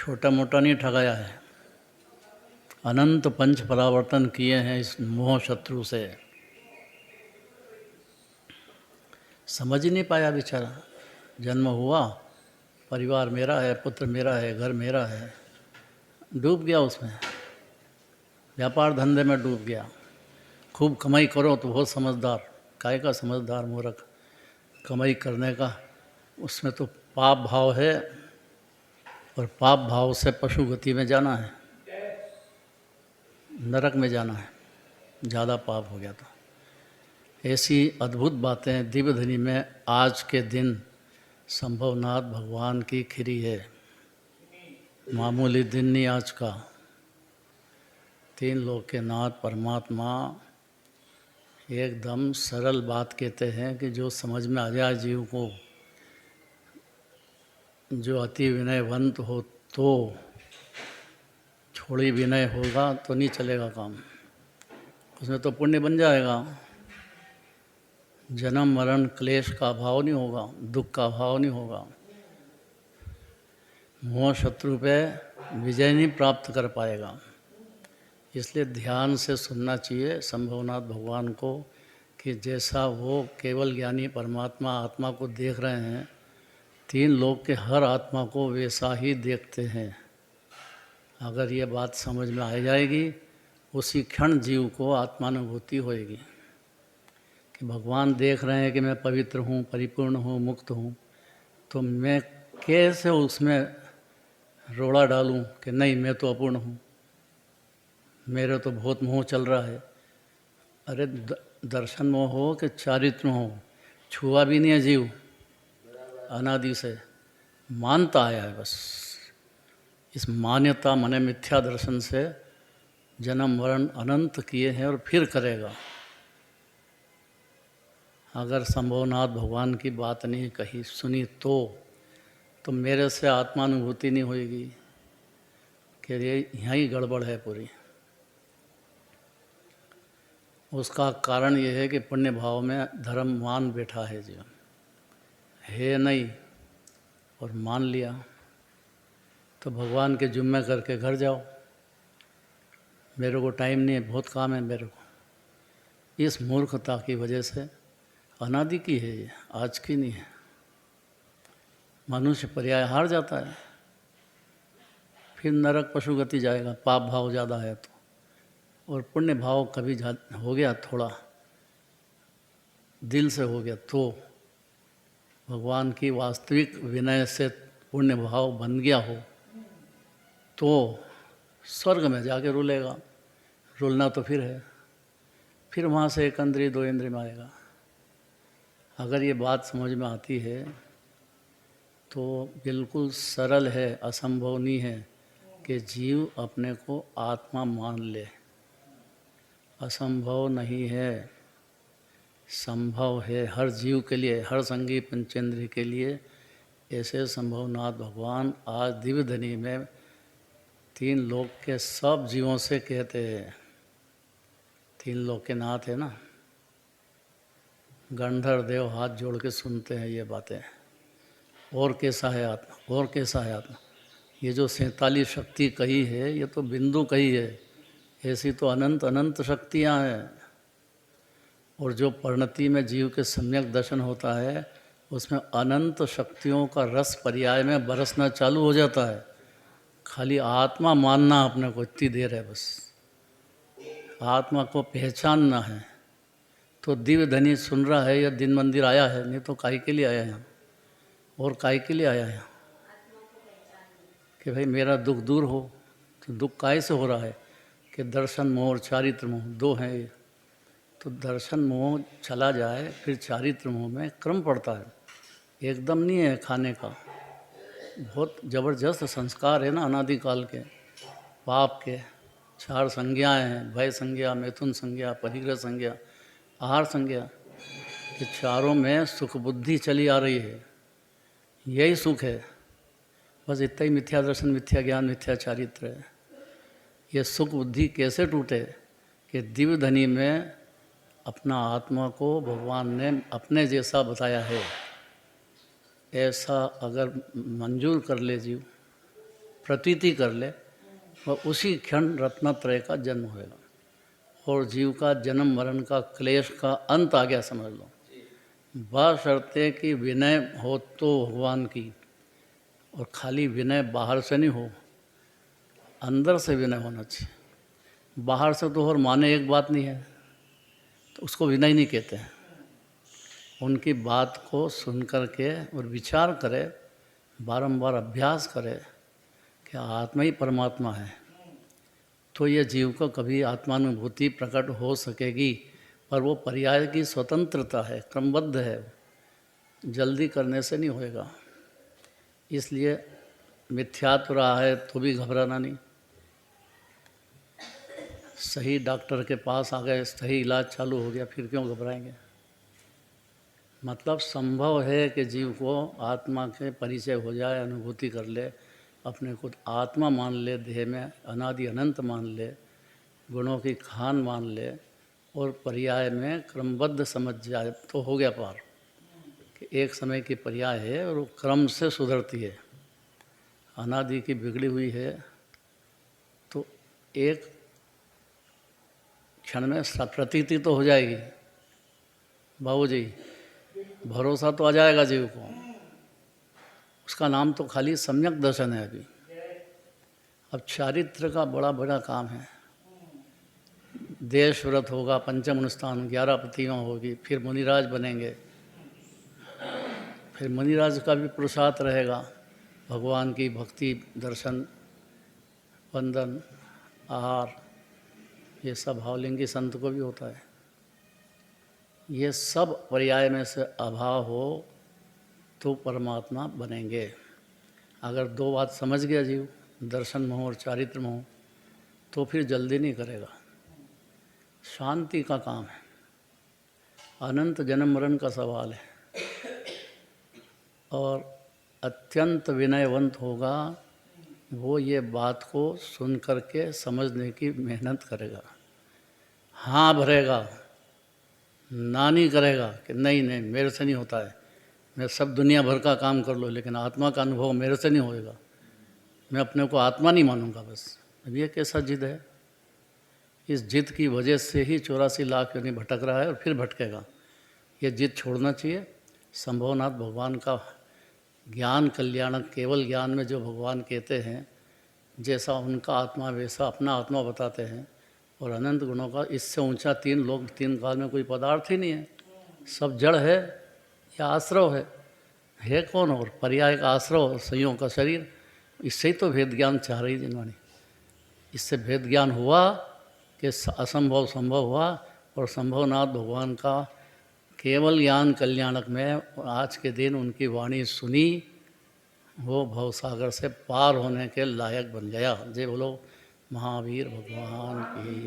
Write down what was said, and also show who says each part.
Speaker 1: छोटा मोटा नहीं ठगाया है, अनंत पंच परावर्तन किए हैं इस मोह शत्रु से। समझ ही नहीं पाया बेचारा। जन्म हुआ, परिवार मेरा है, पुत्र मेरा है, घर मेरा है, डूब गया उसमें, व्यापार धंधे में डूब गया। खूब कमाई करो तो बहुत समझदार, काय का समझदार मूर्ख। कमाई करने का उसमें तो पाप भाव है, और पाप भाव से पशु गति में जाना है, नरक में जाना है, ज़्यादा पाप हो गया तो। ऐसी अद्भुत बातें दिव्य धनी में आज के दिन संभवनाथ भगवान की खिरी है। मामूली दिन नहीं आज का। तीन लोक के नाथ परमात्मा एकदम सरल बात कहते हैं कि जो समझ में आ जाए जीव को, जो अति विनयवंत हो तो, थोड़ी विनय होगा तो नहीं चलेगा काम, उसमें तो पुण्य बन जाएगा। जन्म मरण क्लेश का अभाव नहीं होगा, दुख का अभाव नहीं होगा, मोह शत्रु पे विजय नहीं प्राप्त कर पाएगा। इसलिए ध्यान से सुनना चाहिए संभवनाथ भगवान को कि जैसा वो केवल ज्ञानी परमात्मा आत्मा को देख रहे हैं, तीन लोक के हर आत्मा को वैसा ही देखते हैं। अगर ये बात समझ में आ जाएगी, उसी क्षण जीव को आत्मानुभूति होएगी कि भगवान देख रहे हैं कि मैं पवित्र हूँ, परिपूर्ण हूँ, मुक्त हूँ, तो मैं कैसे उसमें रोड़ा डालूं कि नहीं मैं तो अपूर्ण हूँ, मेरे तो बहुत मोह चल रहा है। अरे दर्शन मोह हो कि चारित्र हो, छुआ भी नहीं है जीव, अनादि से मानता आया है बस। इस मान्यता मने मिथ्या दर्शन से जन्म मरण अनंत किए हैं और फिर करेगा। अगर संभवनाथ भगवान की बात नहीं कही सुनी तो मेरे से आत्मानुभूति नहीं होएगी कि ये यहीं गड़बड़ है पूरी। उसका कारण ये है कि पुण्य भाव में धर्म मान बैठा है जीवन, है नहीं और मान लिया, तो भगवान के जुम्मे करके घर जाओ, मेरे को टाइम नहीं है, बहुत काम है मेरे को। इस मूर्खता की वजह से, अनादि की है ये, आज की नहीं है, मनुष्य पर्याय हार जाता है, फिर नरक पशु गति जाएगा, पाप भाव ज़्यादा है तो। और पुण्य भाव कभी हो गया, थोड़ा दिल से हो गया, तो भगवान की वास्तविक विनय से पुण्य भाव बन गया हो तो स्वर्ग में जाके रुलेगा। रुलना तो फिर है, फिर वहाँ से एक इंद्रिय दो इंद्रिय में आएगा। अगर ये बात समझ में आती है तो बिल्कुल सरल है, असंभव नहीं है कि जीव अपने को आत्मा मान ले। असंभव नहीं है, संभव है हर जीव के लिए, हर संगी पंचेंद्रिय के लिए। ऐसे संभवनाथ भगवान आज दिव्य धनी में तीन लोक के सब जीवों से कहते हैं। तीन लोक के नाथ है ना, गंधर्व देव हाथ जोड़ के सुनते हैं ये बातें। और कैसा है आत्मा, और कैसा है आत्मा। ये जो 47 शक्ति कही है ये तो बिंदु कही है, ऐसी तो अनंत अनंत शक्तियाँ हैं। और जो परिणति में जीव के सम्यक दर्शन होता है उसमें अनंत शक्तियों का रस पर्याय में बरसना चालू हो जाता है। खाली आत्मा मानना अपने को इतनी देर है बस, आत्मा को पहचानना है। तो दिव्य धनी सुन रहा है या दिन मंदिर आया है, नहीं तो काहे के लिए आया है, और काहे के लिए आया है कि भाई मेरा दुख दूर हो। तो दुख काहे से हो रहा है कि दर्शन मोह और चारित्र मोह दो हैं ये। तो दर्शन मोह चला जाए फिर चारित्र मोह में क्रम पड़ता है, एकदम नहीं है खाने का। बहुत ज़बरदस्त संस्कार है ना अनादिकाल के, पाप के 4 संज्ञाएँ हैं, भय संज्ञा, मैथुन संज्ञा, परिग्रह संज्ञा, आहार संज्ञा। ये चारों में सुख बुद्धि चली आ रही है, यही सुख है। बस इतना ही मिथ्या दर्शन, मिथ्या ज्ञान, मिथ्या चारित्र है। ये सुख बुद्धि कैसे टूटे कि दिव्य धनी में अपना आत्मा को भगवान ने अपने जैसा बताया है। ऐसा अगर मंजूर कर ले जीव प्रतीति कर ले, वह उसी क्षण रत्नत्रय का जन्म होगा और जीव का जन्म मरण का क्लेश का अंत आ गया, समझ लो। बशर्ते कि विनय हो तो भगवान की, और खाली विनय बाहर से नहीं हो, अंदर से विनय होना चाहिए। बाहर से तो और माने एक बात नहीं है तो उसको विनय नहीं कहते हैं। उनकी बात को सुन कर के और विचार करे, बारंबार अभ्यास करे कि आत्मा ही परमात्मा है, तो ये जीव को कभी आत्मानुभूति प्रकट हो सकेगी। पर वो पर्याय की स्वतंत्रता है, क्रमबद्ध है, जल्दी करने से नहीं होएगा। इसलिए मिथ्यात्व रहा है तो भी घबराना नहीं। सही डॉक्टर के पास आ गए, सही इलाज चालू हो गया, फिर क्यों घबराएंगे। मतलब संभव है कि जीव को आत्मा के परिचय हो जाए, अनुभूति कर ले, अपने को आत्मा मान ले, देह में अनादि अनंत मान ले, गुणों की खान मान ले और पर्याय में क्रमबद्ध समझ जाए तो हो गया पार। कि एक समय की पर्याय है और वो क्रम से सुधरती है, अनादि की बिगड़ी हुई है तो एक क्षण में प्रतीति तो हो जाएगी। बाबूजी, भरोसा तो आ जाएगा जीव को, उसका नाम तो खाली सम्यक दर्शन है। अभी अब चारित्र का बड़ा बड़ा काम है। देश व्रत होगा, पंचम अनुष्ठान, 11 प्रतिमा होगी, फिर मुनिराज बनेंगे, फिर मुनिराज का भी पुरुषार्थ रहेगा, भगवान की भक्ति, दर्शन, वंदन, आहार, ये सब भावलिंगी संत को भी होता है। ये सब पर्याय में से अभाव हो तो परमात्मा बनेंगे। अगर दो बात समझ गया जीव, दर्शन मोह और चारित्र मोह, तो फिर जल्दी नहीं करेगा। शांति का काम है, अनंत जन्म मरण का सवाल है, और अत्यंत विनयवंत होगा वो ये बात को सुन करके समझने की मेहनत करेगा। हाँ भरेगा, ना नहीं करेगा कि नहीं नहीं मेरे से नहीं होता है, मैं सब दुनिया भर का काम कर लो लेकिन आत्मा का अनुभव मेरे से नहीं होएगा, मैं अपने को आत्मा नहीं मानूंगा बस। अब ये कैसा जिद है। इस जिद की वजह से ही 84 लाख योनि भटक रहा है और फिर भटकेगा। ये जिद छोड़ना चाहिए। संभवनाथ भगवान का ज्ञान कल्याणक, केवल ज्ञान में जो भगवान कहते हैं, जैसा उनका आत्मा वैसा अपना आत्मा बताते हैं, और अनंत गुणों का इससे ऊंचा 3 लोक 3 काल में कोई पदार्थ ही नहीं है। सब जड़ है या आश्रव है कौन, और पर्याय का आश्रव, संयोग का शरीर। इससे ही तो भेद ज्ञान चाह रही जिन्होंने, इससे भेद ज्ञान हुआ कि असंभव संभव हुआ, और संभवनाथ भगवान का केवल ज्ञान कल्याणक में आज के दिन उनकी वाणी सुनी, वो भवसागर से पार होने के लायक बन गया। जय बोलो महावीर भगवान की।